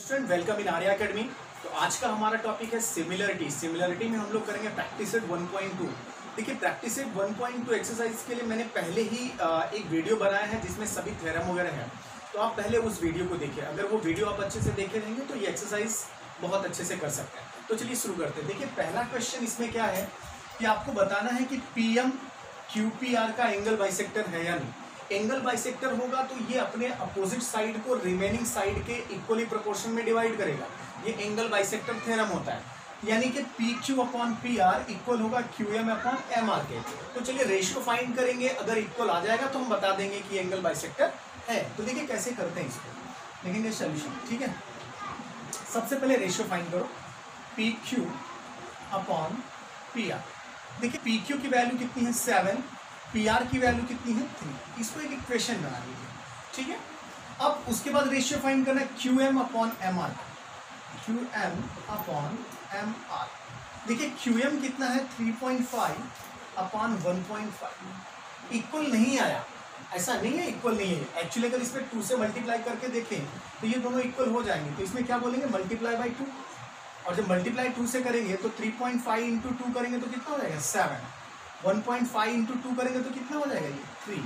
Student welcome in Arya academy. तो आज का हमारा टॉपिक है सिमिलरिटी। सिमिलरिटी में हम लोग करेंगे प्रैक्टिस सेट 1.2। देखिए प्रैक्टिस सेट 1.2 एक्सरसाइज के लिए मैंने पहले ही एक वीडियो बनाया है जिसमें सभी थ्योरम वगैरह है, तो आप पहले उस वीडियो को देखिए। अगर वो वीडियो आप अच्छे से देखे रहेंगे तो ये एक्सरसाइज बहुत अच्छे से कर सकते हैं। तो चलिए शुरू करते हैं। देखिए पहला क्वेश्चन इसमें क्या है कि आपको बताना है कि पीएम क्यूपीआर का एंगल बाइसेक्टर है या नहीं। एंगल बाइसेक्टर होगा तो ये अपने अपोजिट साइड को रिमेनिंग साइड के इक्वली प्रोपोर्शन में डिवाइड करेगा। ये एंगल बाइसेक्टर थ्योरम होता है, यानी कि P Q upon P R equal होगा Q M upon M R के। तो चलिए रेशियो फाइंड करेंगे, अगर इक्वल आ जाएगा तो हम बता देंगे कि एंगल बाइसेक्टर है। तो देखिए कैसे करते हैं इसको, देखेंगे सोल्यूशन। ठीक है, सबसे पहले रेशियो फाइंड करो P Q upon P are. देखिए पी क्यू की वैल्यू कितनी है 7, पी आर की वैल्यू कितनी है 3। इसको एक इक्वेशन बना लीजिए। ठीक है, अब उसके बाद रेशियो फाइंड करना है Q M upon M R. Q M upon M R, देखिए क्यू एम कितना है 3.5 अपॉन 1.5। इक्वल नहीं आया, ऐसा नहीं है इक्वल नहीं है। एक्चुअली अगर इसमें 2 से मल्टीप्लाई करके देखें तो ये दोनों इक्वल हो जाएंगे। तो इसमें क्या बोलेंगे, मल्टीप्लाई बाई 2। और जब मल्टीप्लाई 2 से करेंगे तो 3.5 इंटू 2 करेंगे तो कितना हो जाएगा 7। 1.5 इंटू 2 करेंगे तो कितना हो जाएगा ये 3।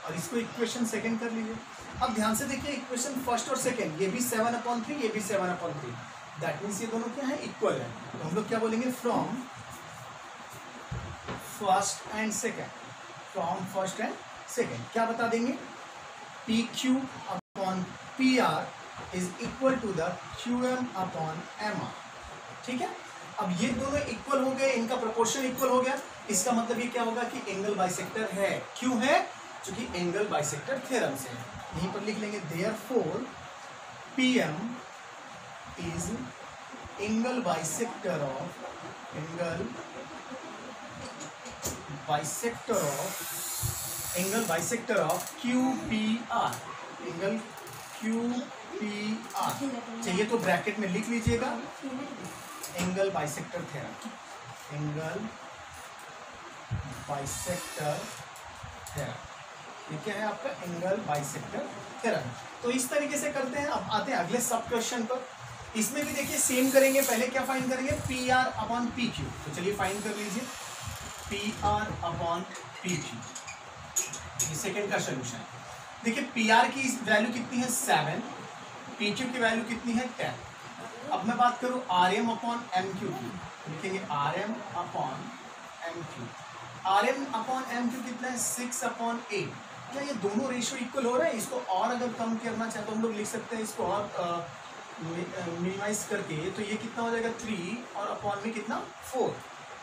और इसको इक्वेशन सेकंड कर लीजिए। अब ध्यान से देखिए इक्वेशन फर्स्ट और सेकंड, ये भी 7/3, ये भी 7/3। दैट मीन्स ये दोनों क्या है, इक्वल है। तो हम लोग क्या बोलेंगे, from first and second. From first and second क्या बता देंगे, P Q upon P R is equal to the Q M upon M R. ठीक है, अब ये दोनों इक्वल हो गए, इनका प्रोपोर्शन इक्वल हो गया। इसका मतलब ये क्या होगा कि एंगल बाइसेक्टर है। क्यों है, क्योंकि एंगल बाइसेक्टर थ्योरम से है। यहीं पर लिख लेंगे therefore PM is angle bisector of QPR। Angle QPR चाहिए तो ब्रैकेट में लिख लीजिएगा angle bisector theorem. Angle bisector theorem, ये क्या है आपका एंगल बाइसेक्टर थ्योरम। तो इस तरीके से करते हैं। अब आते हैं अगले सब क्वेश्चन पर। इसमें भी देखिए सेम करेंगे। पहले क्या फाइंड करेंगे, P R upon P Q. तो चलिए फाइंड कर लीजिए P R upon P Q. ये सेकेंड का सोल्यूशन है। देखिए पी आर की वैल्यू कितनी है 7, पी क्यू की वैल्यू कितनी है 10। अब मैं बात करूं R M upon M Q की, लिखेंगे R M upon M Q. R M upon M Q कितना है 6/8। क्या ये दोनों रेशियो इक्वल हो रहे हैं? इसको और अगर कम करना चाहे तो हम लोग लिख सकते हैं इसको और मिनिमाइज करके। तो ये कितना हो जाएगा 3 और अपॉन में कितना 4।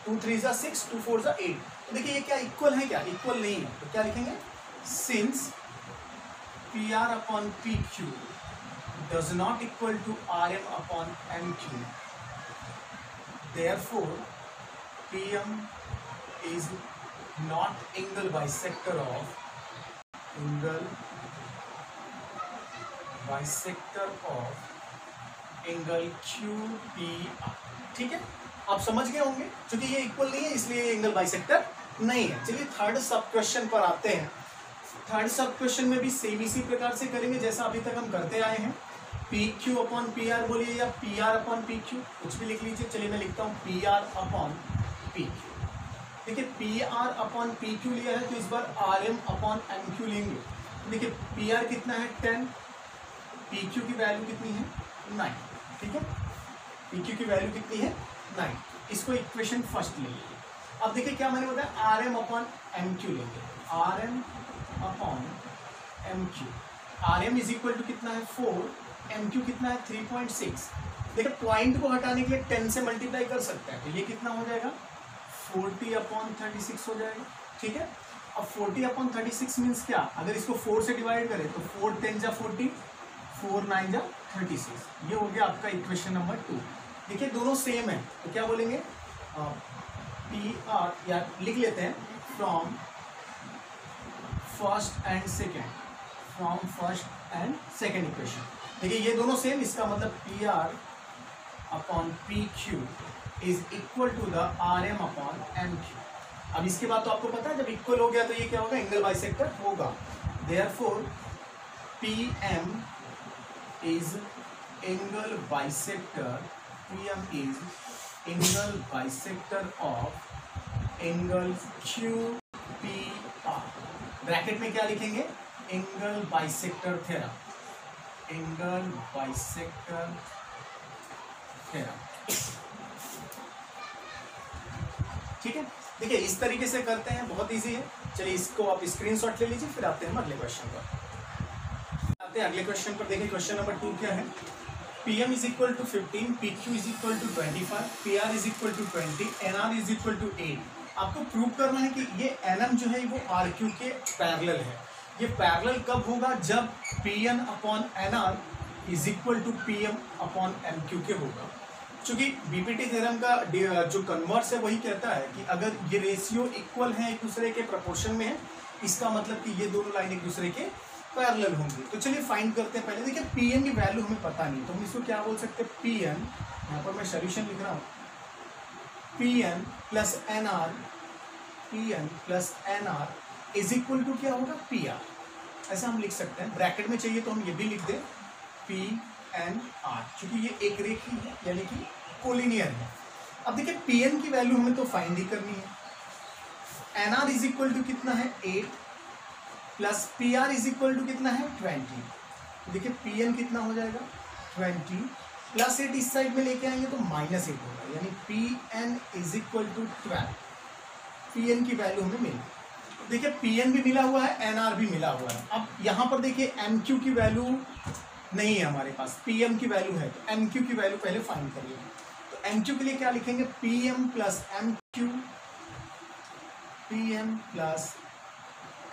2 3 = 6, 2 4 = 8। तो देखिए ये क्या इक्वल है, क्या इक्वल नहीं है। तो क्या लिखेंगे, since P R upon P Q does not equal to R M upon M Q, therefore P M is not angle bisector of angle QPR। ठीक है, आप समझ गए होंगे। क्योंकि ये इक्वल नहीं है इसलिए एंगल बाइसेक्टर नहीं है। चलिए थर्ड सब क्वेश्चन पर आते हैं। थर्ड सब क्वेश्चन में भी सेम इसी प्रकार से करेंगे जैसा अभी तक हम करते आए हैं। P Q upon P R बोलिए या P R upon P Q, कुछ भी लिख लीजिए। चलिए मैं लिखता हूँ P R upon P Q. देखिए P R upon P Q लिया है तो इस बार R M upon M Q लेंगे। देखिए पी आर कितना है 10, पी क्यू की वैल्यू कितनी है 9। ठीक है, पी क्यू की वैल्यू कितनी है 9। इसको इक्वेशन फर्स्ट ले लीजिए। अब देखिए क्या मैंने बताया, R M upon M Q लेंगे। R M upon M Q, R M is equal to कितना है 4, एम क्यू कितना है 3.6। देखिए पॉइंट को हटाने के लिए 10 से मल्टीप्लाई कर सकते हैं। तो ये कितना हो जाएगा 40/36 हो जाएगा। ठीक है, अब 40/36 मीन्स क्या, अगर इसको 4 से डिवाइड करें तो 4 10 = 40, 4 9 = 36। ये हो गया आपका इक्वेशन नंबर 2। देखिए दोनों सेम है तो क्या बोलेंगे, पी आर या लिख लेते हैं from first and second equation. देखिए ये दोनों सेम, इसका मतलब P R upon P Q is equal to the R M upon M Q. अब इसके बाद तो आपको पता है जब इक्वल हो गया तो ये क्या होगा, एंगल बाइसेक्टर होगा। Therefore P M is angle bisector PM is angle bisector of angle QPR। Bracket में क्या लिखेंगे? Angle bisector theorem, angle bisector theorem. ठीक है, देखिए इस तरीके से करते हैं, बहुत इजी है। चलिए इसको आप स्क्रीनशॉट ले लीजिए, फिर आते हैं हम अगले क्वेश्चन पर। आते हैं अगले क्वेश्चन पर। देखिए क्वेश्चन नंबर 2 क्या है? PM is equal to 15, PQ is equal to 25, PR is equal to 20, NR is equal to 8। आपको प्रूव करना है कि ये NM जो है वो RQ के पैरेलल है। ये पैरेलल कब होगा? जब PN upon NR is equal to PM upon MQ के होगा। चूंकि बीपीटी थ्योरम का जो कन्वर्स है वही कहता है कि अगर ये रेशियो इक्वल है, एक दूसरे के प्रोपोर्शन में है, इसका मतलब कि ये दोनों लाइन एक दूसरे के पैरेलल होंगी। तो चलिए फाइंड करते हैं। पहले देखिए PN की वैल्यू हमें पता नहीं, तो हम इसको क्या बोल सकते हैं? PN, यहाँ पर मैं सॉल्यूशन लिख रहा हूँ, PN plus NR, PN plus NR is equal to क्या होगा? PR। ऐसा हम लिख सकते हैं। ब्रैकेट में चाहिए तो हम ये भी लिख दें PNR, क्योंकि ये एक रेखी है यानी कि कोलिनियर है। अब देखिए PN की वैल्यू हमें तो फाइंड ही करनी है। NR इज इक्वल टू कितना है? 8 plus PR is equal to कितना है? 20। देखिए PN कितना हो जाएगा? 20 प्लस 8 इस साइड में लेके आएंगे तो -8 होगा, यानी PN is equal to 12। PN की वैल्यू हमें मिली। देखिए PN भी मिला हुआ है, NR भी मिला हुआ है। अब यहाँ पर देखिए MQ की वैल्यू नहीं है हमारे पास, PM की वैल्यू है, तो MQ की वैल्यू पहले फाइंड करिए। तो MQ के लिए क्या लिखेंगे? PM plus MQ, PM plus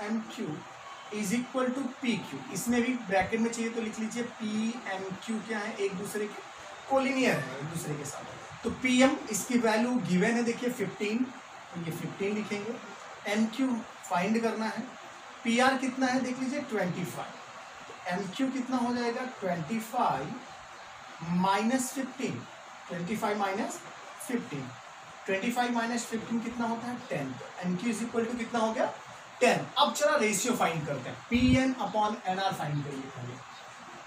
MQ is equal to PQ। इसमें भी ब्रैकेट में चाहिए तो लिख लीजिए PMQ क्या है? एक दूसरे के कोलिनियर है, एक दूसरे के साथ। तो PM इसकी वैल्यू गिवन है, देखिए 15, तो ये 15 लिखेंगे। MQ फाइंड करना है। PR कितना है देख लीजिए 25। MQ कितना हो जाएगा? 25 माइनस 15, 25 माइनस 15, 25 माइनस 15 कितना होता है? 10। MQ इज इक्वल टू कितना हो गया? 10। अब चला रेशियो फाइंड करते हैं। PN अपॉन NR फाइंड करिए पहले।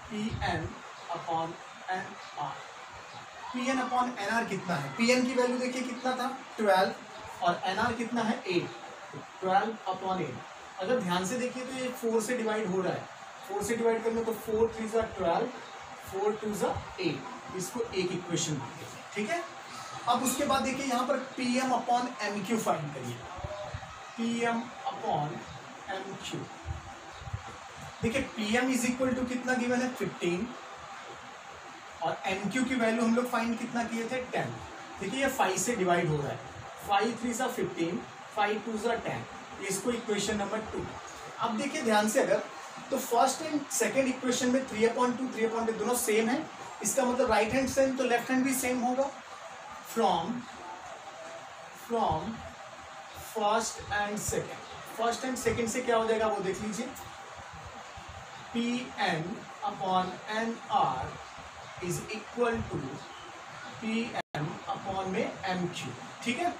PN upon NR, PN upon NR कितना है? PN की वैल्यू देखिए कितना था? 12, और NR कितना है? 8। 12 अपॉन 8। अगर ध्यान से देखिए तो ये 4 से डिवाइड हो रहा है। 4 से डिवाइड करेंगे तो 4 3 ज़ा 12, 4 2 ज़ा 8। इसको एक इक्वेशन बोलते हैं, ठीक है। अब उसके बाद देखिए यहाँ पर PM अपॉन MQ फाइंड करिए। PM अपॉन MQ, देखिए PM इज इक्वल टू कितना गिवन है? 15, और MQ की वैल्यू हम लोग फाइंड कितना किए थे? 10। देखिए ये 5 से डिवाइड हो रहा है। 5 3 ज़ा 15, 5 2 ज़ा 10। इसको इक्वेशन नंबर 2। अब देखिए ध्यान से, अगर तो फर्स्ट एंड सेकंड इक्वेशन में 3/2 3/2 दोनों सेम है, इसका मतलब राइट हैंड सेम तो लेफ्ट हैंड भी सेम होगा। From first and second, first and second से क्या हो जाएगा वो देख लीजिए। PN upon NR is equal to PM upon में MQ, ठीक है।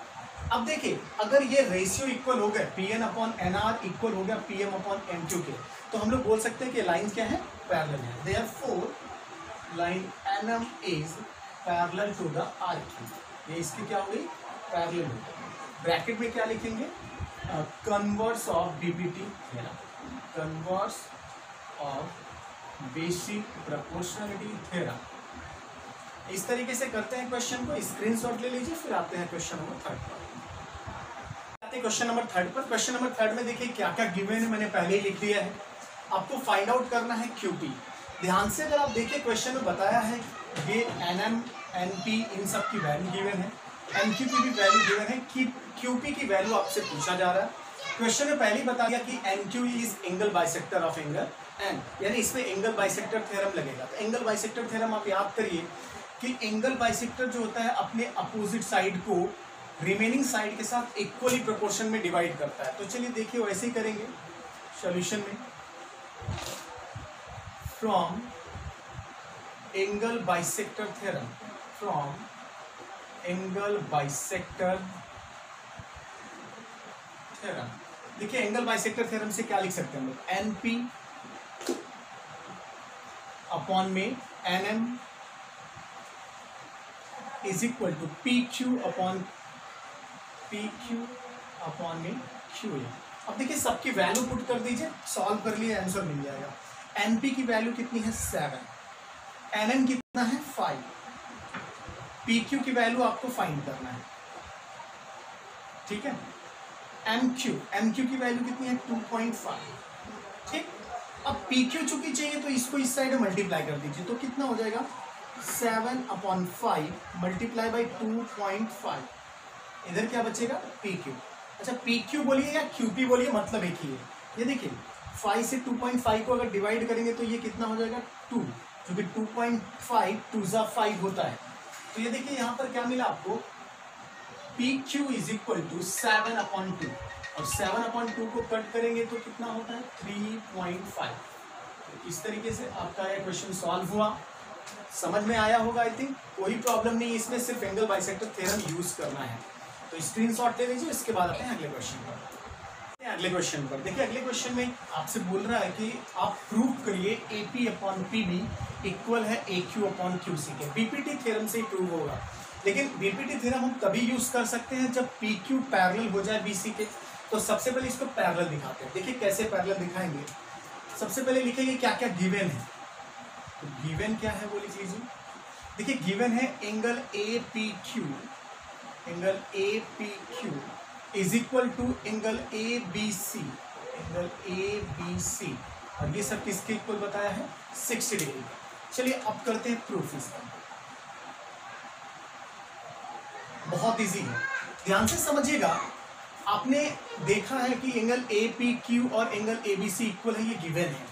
अब देखिए अगर ये रेशियो इक्वल हो गए, PN अपॉन NR इक्वल हो गया PM अपॉन MQ के, तो हम लोग बोल सकते हैं कि लाइन क्या है? पैरेलल है। Therefore line NM is parallel to the RQ। ये इसकी क्या हो गई? पैरेलल हो गई। ब्रैकेट में क्या लिखेंगे? Converse of BPT theorem, converse of basic proportionality theorem. इस तरीके से करते हैं क्वेश्चन को। स्क्रीनशॉट ले लीजिए, फिर आते हैं क्वेश्चन नंबर 3 पर। क्वेश्चन नंबर 3 पर। क्वेश्चन नंबर 3 में देखिए क्या क्या गिवन है, मैंने पहले ही लिख दिया है। आपको फाइंड आउट करना है QP। ध्यान से अगर आप देखिए क्वेश्चन में बताया है ये NM NP इन सब की वैल्यू गिवन है, MQ की भी वैल्यू गिवन है, कि QP की वैल्यू आपसे पूछा जा रहा है। क्वेश्चन में पहले ही बता दिया कि MQ is angle bisector of angle N, यानी इसमें एंगल बाइसेक्टर थ्योरम लगेगा। तो एंगल बाइसेक्टर थ्योरम आप याद करिए कि एंगल बाइसेक्टर जो होता है अपने अपोजिट साइड को रिमेनिंग साइड के साथ इक्वली प्रोपोर्शन में डिवाइड करता है। तो चलिए देखिए वैसे ही करेंगे सॉल्यूशन में। From angle bisector theorem, from angle bisector theorem, देखिए एंगल बाइसेक्टर थ्योरम से क्या लिख सकते हैं हम लोग? NP अपॉन में NM is equal to P Q upon में क्यू ए। अब देखिए सबकी वैल्यू पुट कर दीजिए, सॉल्व कर लिए आंसर मिल जाएगा। एनपी की वैल्यू कितनी है 7, एनएन कितना है 5, पीक्यू की वैल्यू आपको फाइंड करना है, ठीक है। एमक्यू की वैल्यू कितनी है 2.5, ठीक। अब पीक्यू चूंकि चाहिए तो इसको इस साइड मल्टीप्लाई कर दीजिए, तो कितना हो जाएगा 7/5 मल्टीप्लाई बाई 2.5, इधर क्या बचेगा पीक्यू। अच्छा पीक्यू बोलिए या क्यूपी बोलिए, मतलब एक ही है। ये देखिए 5 से 2.5 को अगर डिवाइड करेंगे तो ये कितना हो जाएगा 2, क्योंकि 2.5 2 जा 5 होता है। तो ये देखिए यहाँ पर क्या मिला आपको, PQ इज इक्वल टू 7/2, और 7/2 को कट करेंगे तो कितना होता है 3.5। तो इस तरीके से आपका यह क्वेश्चन सॉल्व हुआ, समझ में आया होगा आई थिंक। कोई प्रॉब्लम नहीं, इसमें सिर्फ एंगल बाइसेक्टर थ्योरम यूज करना है। तो स्क्रीनशॉट ले लीजिए, इसके बाद आते हैं अगले क्वेश्चन पर। अगले क्वेश्चन पर देखिए, अगले क्वेश्चन में आपसे बोल रहा है कि आप प्रूव करिए AP/PB इक्वल है AQ/QC के। बीपीटी थ्योरम से ही प्रूव होगा, लेकिन बीपीटी थ्योरम हम तभी यूज कर सकते हैं जब PQ पैरेलल हो जाए BC के। तो सबसे पहले इसको पैरेलल दिखाते हैं। देखिए कैसे पैरेलल दिखाएंगे, सबसे पहले लिखेंगे क्या क्या गिवन है। तो गिवन क्या है वो लिख लीजिए। देखिए गिवन है angle APQ is equal to angle ABC, और ये सब किसके इक्वल बताया है 60 डिग्री। चलिए अब करते हैं प्रूफ इसका, बहुत इजी है, ध्यान से समझिएगा। आपने देखा है कि एंगल APQ और एंगल ABC इक्वल है, ये गिवन है।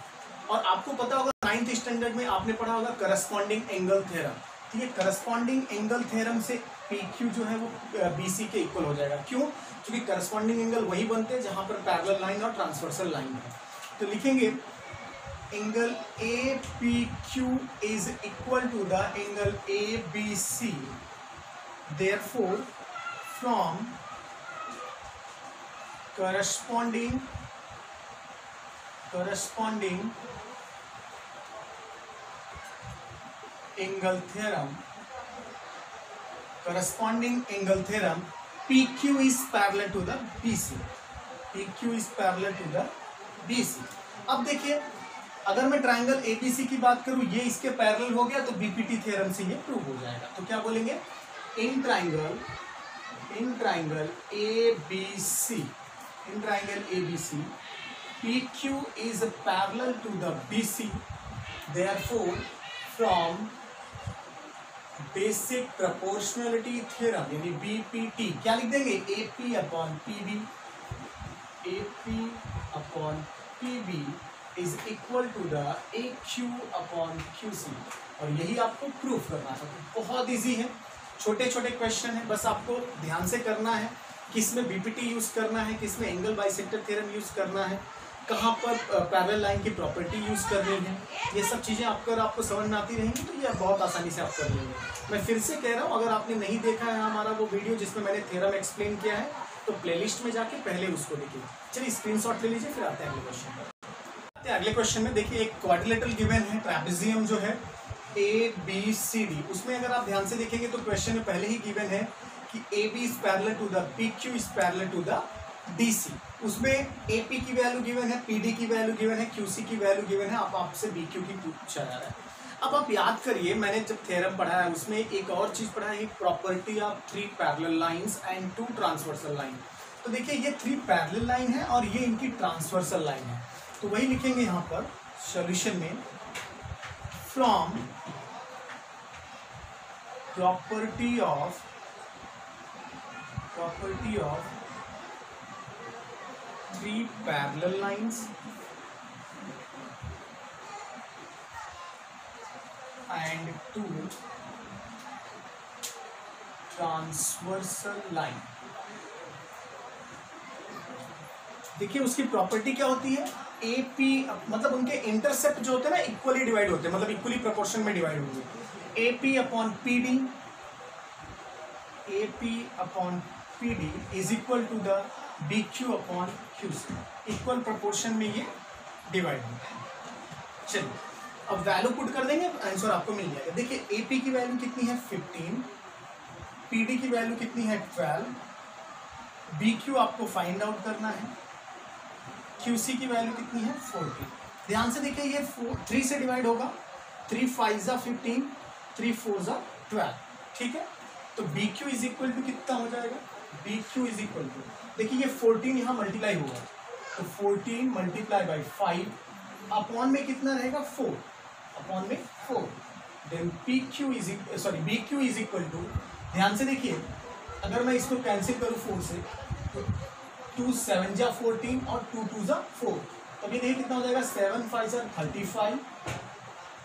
और आपको पता होगा 9th स्टैंडर्ड में आपने पढ़ा होगा करस्पॉन्डिंग एंगल थ्योरम। ठीक है, करस्पॉन्डिंग एंगल थ्योरम से PQ जो है वो BC के इक्वल हो जाएगा। क्यों? क्योंकि करस्पॉन्डिंग एंगल वही बनते हैं जहां पर पैरेलल लाइन और ट्रांसवर्सल लाइन है। तो लिखेंगे angle APQ is equal to the angle ABC, therefore from corresponding angle theorem PQ is parallel to the BC, अब देखिए अगर मैं ट्राइंगल ABC की बात करूं, ये इसके पैरेलल हो गया तो बीपीटी थ्योरम से ये प्रूव हो जाएगा। तो क्या बोलेंगे, in triangle ABC PQ is parallel to the BC, therefore from basic proportionality theorem यानी बीपीटी क्या लिख देंगे, AP/PB is equal to the AQ/QC, और यही आपको प्रूफ करना है। बहुत इजी है, छोटे छोटे क्वेश्चन है, बस आपको ध्यान से करना है किसमें बीपीटी यूज करना है, किसमें एंगल बाइसेक्टर थ्योरम यूज करना है, कहाँ पर पैरेलल लाइन की प्रॉपर्टी यूज करनी है। ये सब चीजें आपको समझ में आती रहेंगी तो ये बहुत आसानी से आप कर लेंगे। मैं फिर से कह रहा हूँ, अगर आपने नहीं देखा है हमारा वो वीडियो जिसमें मैंने थ्योरम एक्सप्लेन किया है, तो प्लेलिस्ट में जाके पहले उसको देखिए। चलिए स्क्रीनशॉट ले लीजिए, फिर आते हैं अगले क्वेश्चन पर। अगले क्वेश्चन में देखिए एक क्वाड्रिलेटरल गिवन है, ट्रेपेजियम जो है ABCD, उसमें अगर आप ध्यान से देखेंगे तो क्वेश्चन में पहले ही गिवन है कि AB is parallel to the PQ is parallel to the DC। उसमें AP की वैल्यू गिवन है, PD की वैल्यू गिवन है, QC की वैल्यू गिवन है, अब आपसे BQ की पूछा जा रहा है। अब आप याद करिए, मैंने जब थ्योरम पढ़ा है उसमें एक और चीज पढ़ा है, property of 3 parallel lines and 2 transversal line. तो देखिए ये 3 पैरेलल लाइन है और ये इनकी ट्रांसवर्सल लाइन है, तो वही लिखेंगे यहाँ पर सॉल्यूशन में, from property of 3 parallel lines and 2 transversal line। देखिए उसकी प्रॉपर्टी क्या होती है, AP मतलब उनके इंटरसेप्ट जो होते हैं ना इक्वली डिवाइड होते हैं, मतलब इक्वली प्रोपोर्शन में डिवाइड होंगे। AP/PD is equal to the BQ/QC, equal proportion में ये डिवाइड होता है। चलिए अब वैल्यू पुट कर देंगे, आंसर आपको मिल जाएगा। देखिए AP की वैल्यू कितनी है 15, PD की वैल्यू कितनी है 12, BQ आपको फाइंड आउट करना है, QC की वैल्यू कितनी है 40। ध्यान से देखिए ये 3 से डिवाइड होगा, 3 5 15, 3 4 12, ठीक है। तो BQ इज इक्वल टू कितना हो जाएगा, BQ इज इक्वल टू, देखिए ये 14 यहाँ मल्टीप्लाई होगा, तो 14 मल्टीप्लाई बाई 5 अपॉन में कितना रहेगा 4, अपॉन में 4, then BQ is equal to, ध्यान से देखिए अगर मैं इसको कैंसिल करूँ 4 से, तो 2 7 जा 14 और 2 2 जा 4, तब ये देखिए कितना हो जाएगा 7 5 जा 35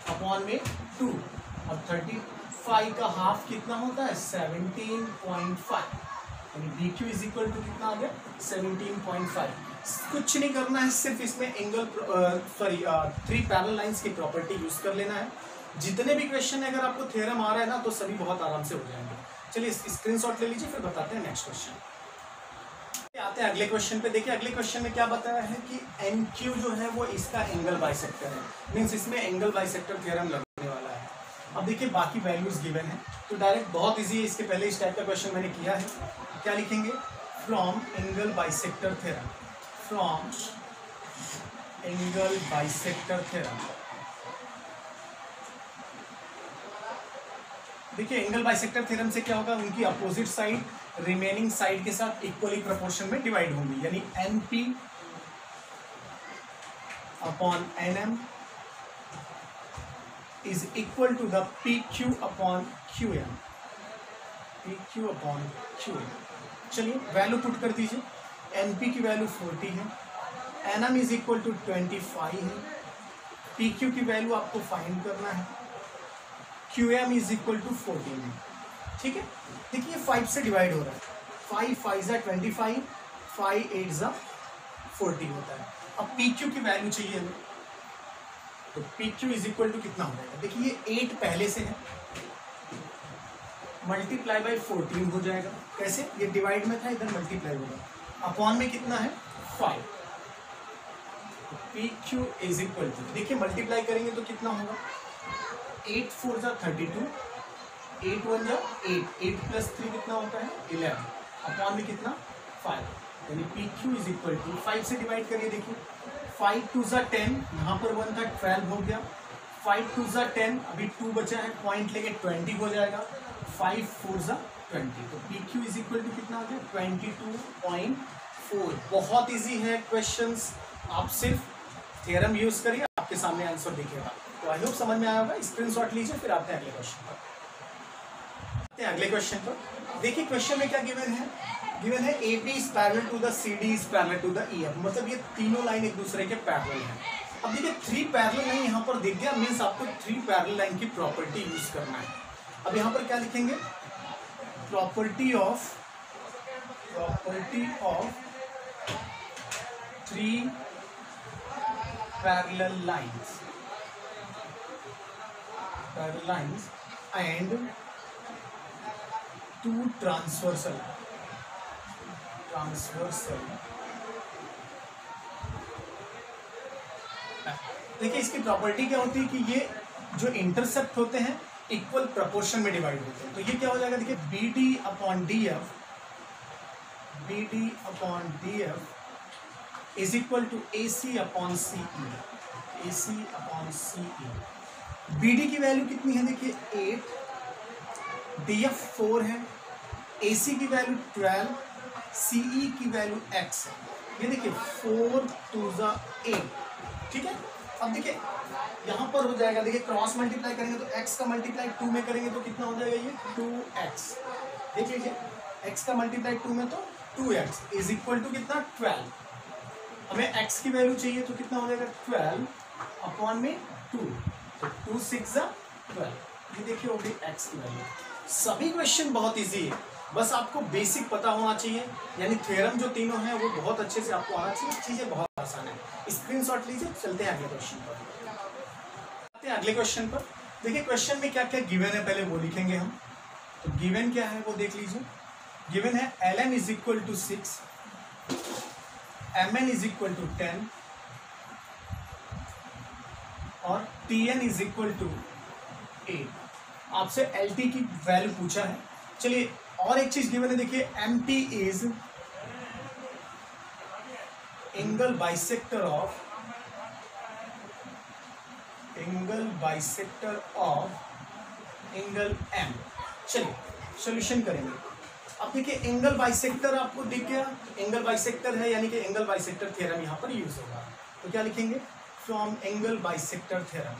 अपॉन में 2, और 35 का हाफ कितना होता है 17.5, यानी BQ इज इक्वल टू कितना आ गया 17.5। कुछ नहीं करना है, सिर्फ इसमें एंगल 3 पैरेलल लाइंस की प्रॉपर्टी यूज कर लेना है। जितने भी क्वेश्चन है अगर आपको थ्योरम आ रहा है ना तो सभी बहुत आराम से हो जाएंगे। चलिए स्क्रीनशॉट ले लीजिए, फिर बताते हैं नेक्स्ट क्वेश्चन। आते हैं अगले क्वेश्चन पे। देखिए अगले क्वेश्चन में क्या बताया है कि NQ जो है वो इसका एंगल बाइसेक्टर है, मीन्स इसमें एंगल बाइसेक्टर थ्योरम लगने वाला है। अब देखिए बाकी वैल्यूज गिवन है तो डायरेक्ट बहुत इजी है, इसके पहले इस टाइप का क्वेश्चन मैंने किया है। क्या लिखेंगे, from angle bisector theorem, from angle bisector theorem. देखिए एंगल बाइसेक्टर थ्योरम से क्या होगा, उनकी अपोजिट साइड रिमेनिंग साइड के साथ इक्वली प्रोपोर्शन में डिवाइड होंगी, यानी NP upon NM is equal to the PQ upon QM, PQ upon QM। चलिए वैल्यू पुट कर दीजिए, NP की वैल्यू 40 है, NM इज इक्वल टू 25 है, PQ की वैल्यू आपको फाइंड करना है, QM इज इक्वल टू 14 है, ठीक है। देखिए 5 से डिवाइड हो रहा है, 5 5 जा 25, 5 8 जा 40 होता है। अब PQ की वैल्यू चाहिए हमें, तो PQ इज इक्वल टू कितना हो जाएगा, देखिए ये 8 पहले से है, मल्टीप्लाई बाई 14 हो जाएगा। कैसे, ये डिवाइड में था इधर मल्टीप्लाई होगा, अपॉन में कितना है 5, तो PQ इज इक्वल टू, देखिए मल्टीप्लाई करेंगे तो कितना होगा, 8 4 जा 32, 8 1 जा 8, 8 प्लस 3 कितना होता है 11, अपॉन में कितना 5, यानी PQ इज इक्वल टू 5 से डिवाइड करिए, देखिए 5 2 जा 10, यहाँ पर 1 था 12 हो गया, 5 2 जा 10, अभी 2 बचा है, पॉइंट लेके 20 हो जाएगा, 5 4 जा 20, तो PQ इज इक्वल टू कितना हो गया 22.4। बहुत इजी है क्वेश्चंस, आप सिर्फ थ्योरम यूज करिए, आपके सामने आंसर दिखेगा। तो आई होप समझ में आया होगा, स्क्रीनशॉट लीजिए, फिर आते हैं अगले क्वेश्चन पर। अगले क्वेश्चन पर देखिए क्वेश्चन में क्या गिवन है, गिवन है AB is parallel to the CD is parallel to the EF, मतलब ये तीनों लाइन एक दूसरे के पैरेलल हैं। अब देखिए 3 पैरेलल लाइन यहाँ पर दिख गया, मीन्स आपको 3 पैरेलल लाइन की प्रॉपर्टी यूज करना है। अब यहाँ पर क्या लिखेंगे, property of 3 parallel lines and 2 transversal. देखिए इसकी प्रॉपर्टी क्या होती है कि ये जो इंटरसेप्ट होते हैं इक्वल प्रोपोर्शन में डिवाइड होते हैं, तो ये क्या हो जाएगा, देखिए BD upon DF is equal to AC upon CE, BD की वैल्यू कितनी है, देखिए 8, DF 4 है, AC की वैल्यू 12, CE की वैल्यू X है, ये देखिए 4 2 जा 8, ठीक है। अब देखिए यहाँ पर हो जाएगा, देखिए क्रॉस मल्टीप्लाई करेंगे तो x का मल्टीप्लाई 2 में करेंगे तो कितना हो जाएगा, ये 2x, देख लीजिए x का मल्टीप्लाई 2 में तो 2x इज इक्वल टू कितना 12, हमें x की वैल्यू चाहिए तो कितना हो जाएगा 12 अपॉन में 2, तो 2 6 जा 12, ये देखिए हो गई x की वैल्यू। सभी क्वेश्चन बहुत इजी है, बस आपको बेसिक पता होना चाहिए, यानी थ्योरम जो तीनों हैं वो बहुत अच्छे से आपको आना चाहिए, चीजें बहुत आसान है। स्क्रीनशॉट लीजिए, चलते हैं अगले क्वेश्चन पर। आते हैं अगले क्वेश्चन पर। देखिए क्वेश्चन में क्या क्या गिवन है पहले वो लिखेंगे हम, तो गिवन क्या है वो देख लीजिए। गिवन है LN is equal to 6, MN is equal to 10 और TN इज इक्वल टू 8। आपसे LT की वैल्यू पूछा है, चलिए और एक चीज गिवन है, देखिए MT is angle bisector of angle M। चलिए सॉल्यूशन करेंगे। अब देखिए एंगल बाइसेक्टर आपको दिख गया, एंगल बाइसेक्टर है यानी कि एंगल बाइसेक्टर थ्योरम यहां पर यूज होगा। तो क्या लिखेंगे, from angle bisector theorem,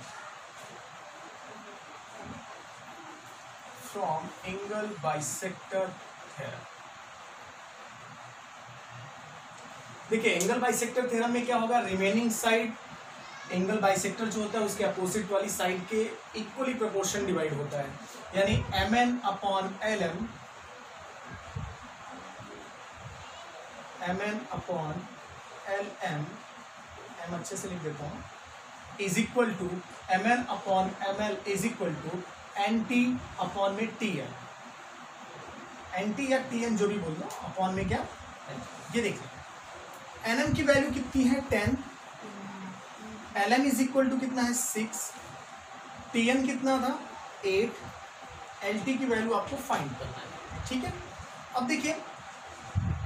from angle bisector theorem. देखिए एंगल बाइसेक्टर थ्योरम में क्या होगा, रिमेनिंग साइड एंगल बाइसेक्टर जो होता है उसके अपोजिट वाली साइड के इक्वली प्रोपोर्शन डिवाइड होता है, यानी MN upon LM, MN upon LM, M अच्छे से लिख देता हूं, is equal to MN upon ML is equal to NT upon में TN, NT या TN जो भी बोल दो, अपॉन में क्या, ये देखिए NM की वैल्यू कितनी है 10, LM इज इक्वल टू कितना है 6, TN कितना था 8, LT की वैल्यू आपको फाइंड करना है, ठीक है। अब देखिए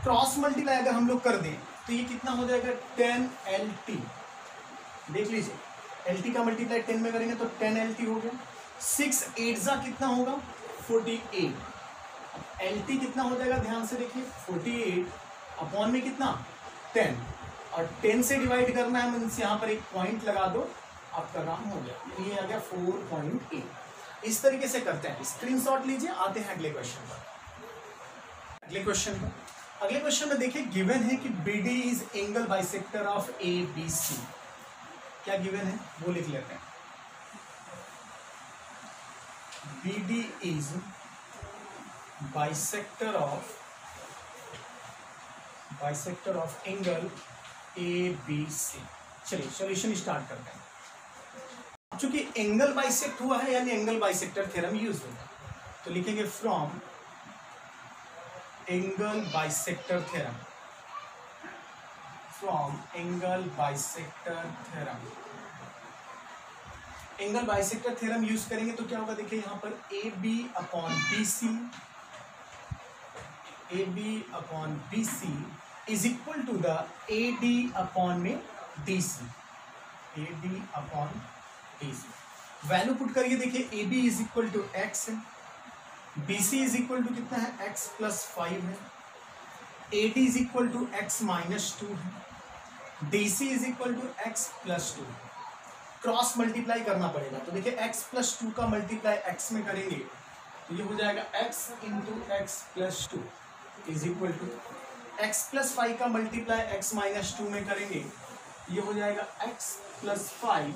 क्रॉस मल्टीप्लाई अगर हम लोग कर दें तो ये कितना हो जाएगा 10LT, देख लीजिए LT का मल्टीप्लाई 10 में करेंगे तो 10LT हो गया, 6 8 कितना होगा 48, LT कितना हो जाएगा ध्यान से देखिए 48 अपॉन में कितना 10, और 10 से डिवाइड करना है, मीन्स यहाँ पर एक पॉइंट लगा दो, आपका काम हो गया, ये आ गया 4.8। इस तरीके से करते हैं, स्क्रीनशॉट लीजिए। आते हैं अगले क्वेश्चन पर। अगले क्वेश्चन में देखिए गिवन है कि BD is angle bisector of ABC। क्या गिवन है वो लिख लेते हैं, BD is bisector of angle ABC। चलिए सॉल्यूशन स्टार्ट करते हैं। चूंकि एंगल बाइसेक्ट हुआ है यानी एंगल बाइसेक्टर थ्योरम यूज होगा, तो लिखेंगे from angle bisector theorem, from angle bisector theorem. Angle bisector theorem use करेंगे तो क्या होगा, देखिए यहां पर AB upon BC is equal to the AD upon में DC, AD upon DC। Value put करिए, देखिए AB is equal to x है, BC इज इक्वल टू कितना है x प्लस 5 है, AD is equal to x minus 2 है, DC is equal to x plus 2। Cross multiply करना पड़ेगा, तो देखिए x प्लस 2 का मल्टीप्लाई x में करेंगे तो ये हो जाएगा x into x plus 2 is equal to x plus 5 का मल्टीप्लाई x माइनस 2 में करेंगे, ये हो जाएगा x plus 5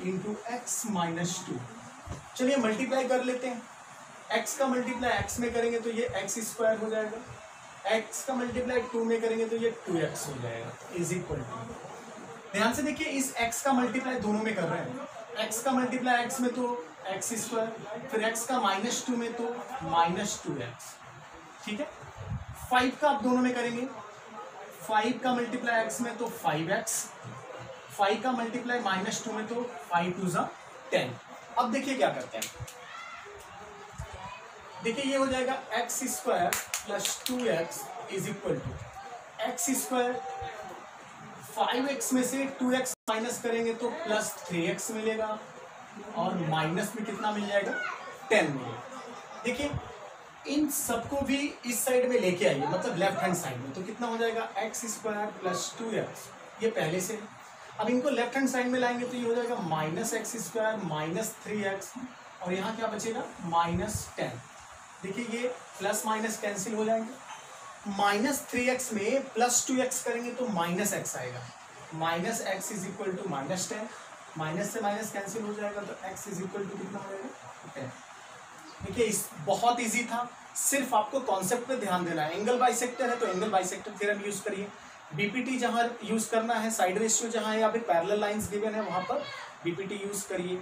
into x minus 2। चलिए मल्टीप्लाई कर लेते हैं, x का मल्टीप्लाई x में करेंगे तो ये x स्क्वायर हो जाएगा, x का मल्टीप्लाई 2 में करेंगे तो ये 2x हो जाएगा इज इक्वल टू। ध्यान से देखिए इस x का मल्टीप्लाई दोनों में कर रहे हैं, x का मल्टीप्लाई x में तो x स्क्वायर, फिर x का माइनस 2 में तो माइनस 2x, ठीक है। 5 का आप दोनों में करेंगे, 5 का मल्टीप्लाई x में तो 5x, 5 का मल्टीप्लाई माइनस 2 में तो 5 2 10। अब देखिए क्या करते हैं, देखिए ये हो जाएगा x square plus 2x is equal to x square, 5x में से 2x माइनस करेंगे तो प्लस 3x मिलेगा, और माइनस में कितना मिल जाएगा 10 मिलेगा। देखिए इन सबको भी इस साइड में लेके आइए, मतलब लेफ्ट हैंड साइड में, तो कितना हो जाएगा एक्स स्क्वायर प्लस 2x, ये पहले से। अब इनको लेफ्ट हैंड साइड में लाएंगे तो ये हो जाएगा minus x square minus 3x, और यहाँ क्या बचेगा माइनस 10। देखिए ये प्लस माइनस कैंसिल हो जाएंगे, माइनस 3x में प्लस 2x करेंगे तो माइनस x आएगा, minus x is equal to minus 10, minus से माइनस कैंसिल हो जाएगा तो x इज इक्वल टू कितना हो जाएगा 10। देखिए इस बहुत इजी था, सिर्फ आपको कॉन्सेप्ट पे ध्यान देना है। एंगल बाइसेक्टर है तो एंगल बाइसेक्टर थ्योरम यूज करिए, बीपीटी जहां यूज करना है, साइड रेशियो जहां है या फिर पैरेलल लाइंस गिवन है वहां पर बीपीटी यूज करिए,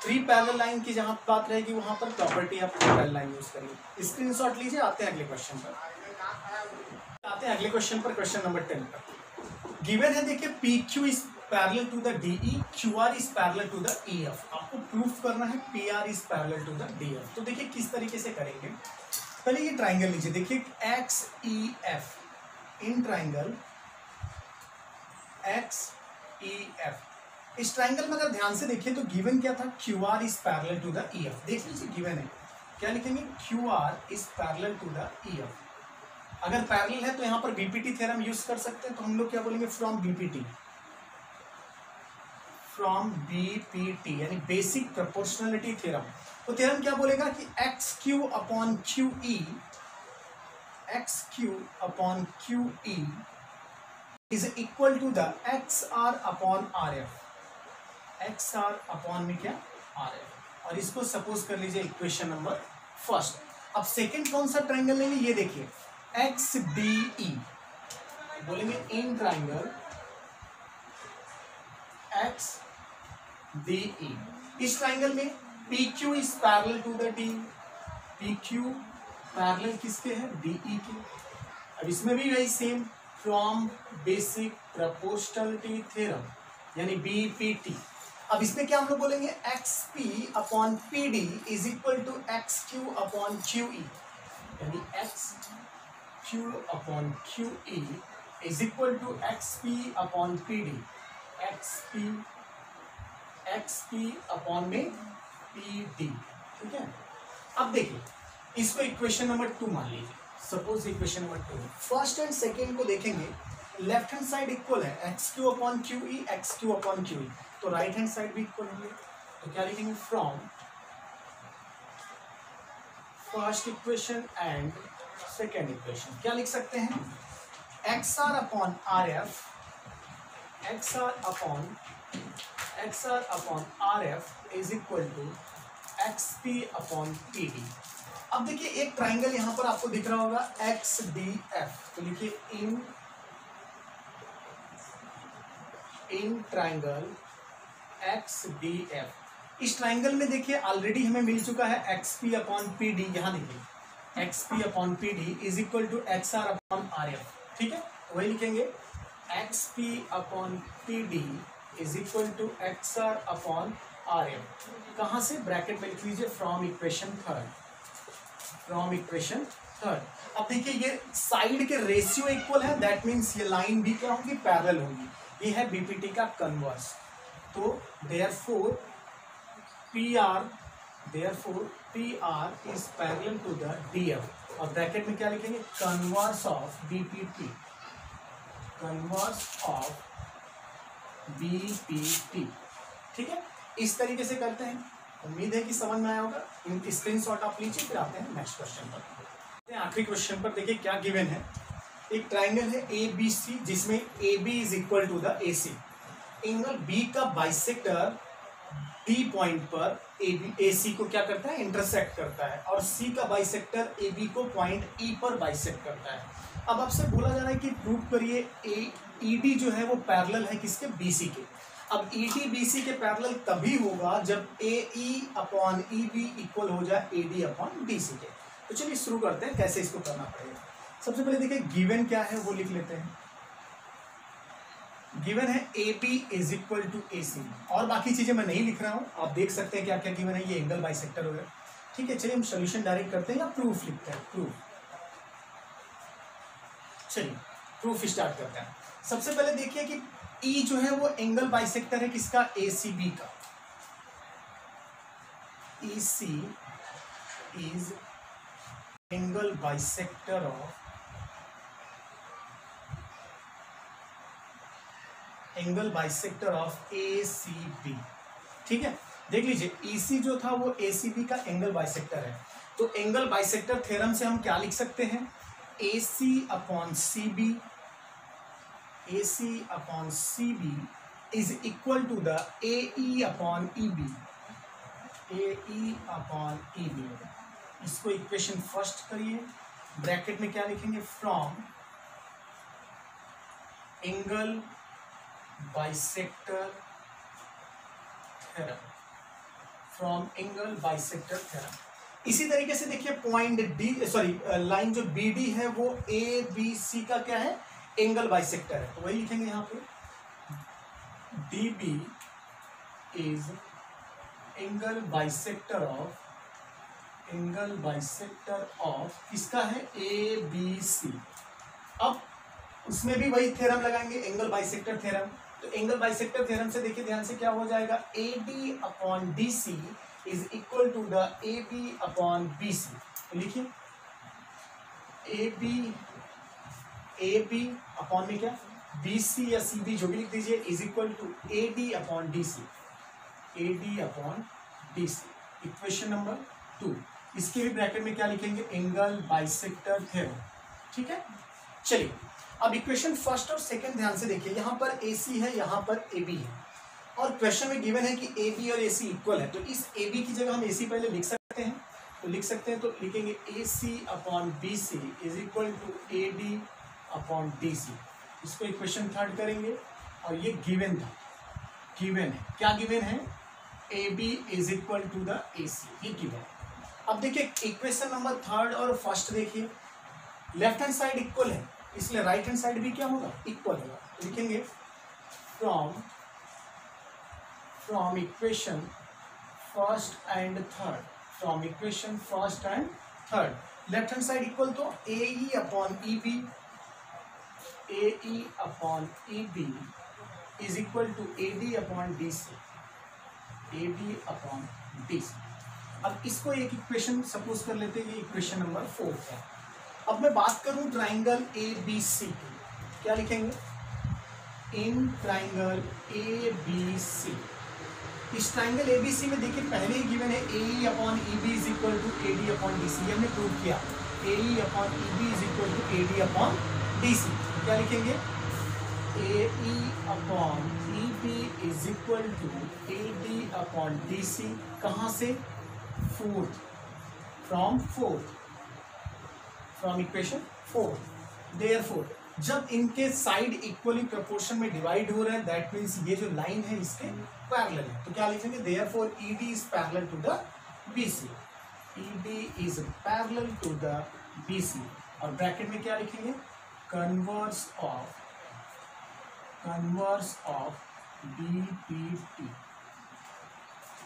3 पैरेलल लाइन की जहां बात रहेगी वहां पर property of parallel line use करिए। स्क्रीनशॉट लीजिए। आते हैं अगले क्वेश्चन पर, क्वेश्चन नंबर 10 पर गिवन है, देखिए PQ is parallel to the DE, QR is parallel to the EF। आपको प्रूफ करना है PR is parallel to the DF। तो देखिए किस तरीके से करेंगे। पहले ये ट्राइंगल लीजिए, देखिए X E F, in triangle X E F. इस ट्राइंगल में अगर ध्यान से देखिए तो गिवन क्या था, Q R is parallel to the E F. देख लीजिए गिवन है, क्या लिखेंगे, Q R is parallel to the E F. अगर पैरेलल है तो यहां पर बीपीटी थ्योरम यूज कर सकते हैं, तो हम लोग क्या बोलेंगे, फ्रॉम बीपीटी, फ्रॉम बीपीटी यानी बेसिक प्रोपोर्शनलिटी थ्योरम। तो थ्योरम क्या बोलेगा कि X Q upon Q E, X Q upon Q E is equal to the X R upon R F, X R upon में क्या, आर एफ। और इसको suppose कर लीजिए इक्वेशन नंबर फर्स्ट। अब सेकंड कौन सा ट्राइंगल लेंगे, ये देखिए एक्स डी ई, बोलेंगे in triangle X D E. इस ट्राइंगल में P Q is parallel to the D, P Q parallel किसके है, डी ई के। अब इसमें भी वही same, from basic proportionality theorem यानी बीपीटी। अब इसमें क्या हम लोग बोलेंगे, X P upon P D is equal to X Q upon Q E, यानी X Q upon Q E is equal to X P upon P D, x P upon में P D. ठीक है, अब देखिए इसको equation number 2 मान लीजिए, suppose equation number 2 first and second को देखेंगे, लेफ्ट हैंड साइड इक्वल है, X Q upon Q E, X Q upon Q E, तो राइट हैंड साइड भी इक्वल होंगे। तो क्या लिखेंगे, from first equation and second equation क्या लिख सकते हैं, X R upon R F, X R upon R F is equal to X P upon P D. अब देखिए एक ट्राइंगल यहां पर आपको दिख रहा होगा एक्स डी एफ, तो लिखिए in triangle X D F. इस ट्राइंगल में देखिए ऑलरेडी हमें मिल चुका है X P upon P D, यहां देखिए X P upon P D is equal to X R upon R F. ठीक है, वही लिखेंगे X P upon P D is equal to X R upon R F. कहां से, bracket में लिख लीजिए from equation third, from equation third. अब देखिए ये साइड के रेशियो इक्वल है, दैट मीन्स ये लाइन भी क्या होगी, पैरेलल होगी। ये है बीपीटी का कन्वर्स। तो therefore P R is parallel to the DF, और ब्रैकेट में क्या लिखेंगे, converse of BPT, converse of BPT. ठीक है, इस तरीके से करते हैं। उम्मीद है कि समझ में आया होगा। इन स्क्रीनशॉट आप लीजिए, फिर आते हैं नेक्स्ट क्वेश्चन पर। आखिरी क्वेश्चन पर देखिए क्या गिवन है, एक ट्राइंगल है ए बी सी जिसमें A B is equal to the A C. Angle B का बाइसेक्टर डी पॉइंट पर ए सी को क्या करता है, इंटरसेक्ट करता है, और सी का बाइसेक्टर ए बी को पॉइंट ई पर बाइसेक्ट करता है। अब आपसे बोला जा रहा है कि प्रूव करिए ई डी जो है वो पैरेलल है किसके, बी सी के। अब ई डी बी सी के पैरेलल तभी होगा जब A E upon E B equal हो जाए A D upon D C के। तो चलिए शुरू करते हैं, कैसे इसको करना पड़ेगा। सबसे पहले देखिए गिवन क्या है वो लिख लेते हैं। गिवन है A B is equal to A C, और बाकी चीजें मैं नहीं लिख रहा हूं, आप देख सकते हैं क्या क्या गिवन है। ये एंगल बाइसेक्टर हो गया। ठीक है, चलिए हम सोल्यूशन डायरेक्ट करते हैं या प्रूफ लिखते हैं, प्रूफ। चलिए प्रूफ स्टार्ट करते हैं। सबसे पहले देखिए कि ई जो है वो एंगल बाइसेक्टर है किसका, ए सी बी का। E C is angle bisector of A C B. ठीक है, देख लीजिए ई सी जो था वो ए सी बी का एंगल बाइसेक्टर है। तो एंगल बाइसेक्टर थ्योरम से हम क्या लिख सकते हैं, A C upon C B, A C upon C B is equal to the A E upon E B, A E upon E B. इसको इक्वेशन फर्स्ट करिए, ब्रैकेट में क्या लिखेंगे, from angle bisector theorem, from angle bisector theorem. इसी तरीके से देखिए point D, sorry line जो बी डी है वो ए बी सी का क्या है, एंगल बाइसेक्टर है। तो वही लिखेंगे यहां पे, D B is angle bisector of angle bisector of किसका है, ए बी सी। अब उसमें भी वही थ्योरम लगाएंगे, एंगल बाइसेक्टर थ्योरम। तो एंगल बाइसेक्टर थ्योरम से देखिए ध्यान से क्या हो जाएगा, A D upon D C is equal to the A B upon B C. लिखिए ए बी अपॉन में क्या, बी सी या सी बी जो भी लिख दीजिए, is equal to A D upon D C, A D upon D C. Equation number 2। इसके भी ब्रैकेट में क्या लिखेंगे, एंगल बाइसेक्टर थ्योरम। ठीक है, चलिए अब इक्वेशन फर्स्ट और सेकंड ध्यान से देखिए, यहां पर ए सी है, यहां पर ए बी है, और क्वेश्चन में गिवन है कि ए बी और ए सी इक्वल है। तो इस ए बी की जगह हम ए सी पहले लिख सकते हैं, तो लिख सकते हैं, तो लिखेंगे A C upon B C is equal to A D upon D C. इसको इक्वेशन थर्ड करेंगे, और ये गिवन था, गिवन है, क्या गिवन है, A B is equal to the A C, ये गिवन है। अब देखिए इक्वेशन नंबर थर्ड और फर्स्ट देखिए, लेफ्ट हैंड साइड इक्वल है, इसलिए राइट हैंड साइड भी क्या होगा, इक्वल होगा। लिखेंगे from equation first and third, from equation first and third left hand side equal, तो A E upon E B, A E upon E B is equal to A D upon D C, A D upon D C. अब इसको एक equation suppose कर लेते हैं, ये equation number 4 है। अब मैं बात करूं ट्राइंगल ए बी सी की, क्या लिखेंगे, इन ट्राइंगल ए बी सी। इस ट्राइंगल ए बी सी में देखिए पहले ही गिवन है A E upon E B is equal to A D upon D C, हमने प्रूव किया, A E upon E B is equal to A D upon D C. क्या लिखेंगे, A E upon E B is equal to A D upon D C, कहाँ से, fourth, from equation 4। Therefore जब इनके side equally proportion में divide हो रहे हैं, दैट मीन्स ये जो लाइन है इसके पैरेलल है, तो क्या लिखेंगे, therefore E D is parallel to the B C, E D is parallel to the B C. और ब्रैकेट में क्या लिखेंगे, converse of D P T.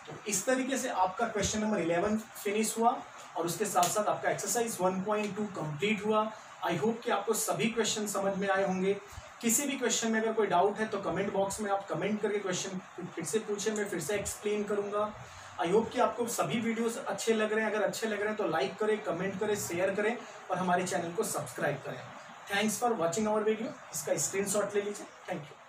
तो इस तरीके से आपका क्वेश्चन नंबर 11 फिनिश हुआ, और उसके साथ साथ आपका एक्सरसाइज 1.2 कंप्लीट हुआ। आई होप कि आपको सभी क्वेश्चन समझ में आए होंगे। किसी भी क्वेश्चन में अगर कोई डाउट है तो कमेंट बॉक्स में आप कमेंट करके क्वेश्चन फिर से पूछें, मैं फिर से एक्सप्लेन करूंगा। आई होप कि आपको सभी वीडियोस अच्छे लग रहे हैं। अगर अच्छे लग रहे हैं तो लाइक करें, कमेंट करें, शेयर करें और हमारे चैनल को सब्सक्राइब करें। Thanks for watching our video. इसका स्क्रीनशॉट ले लीजिए। Thank you.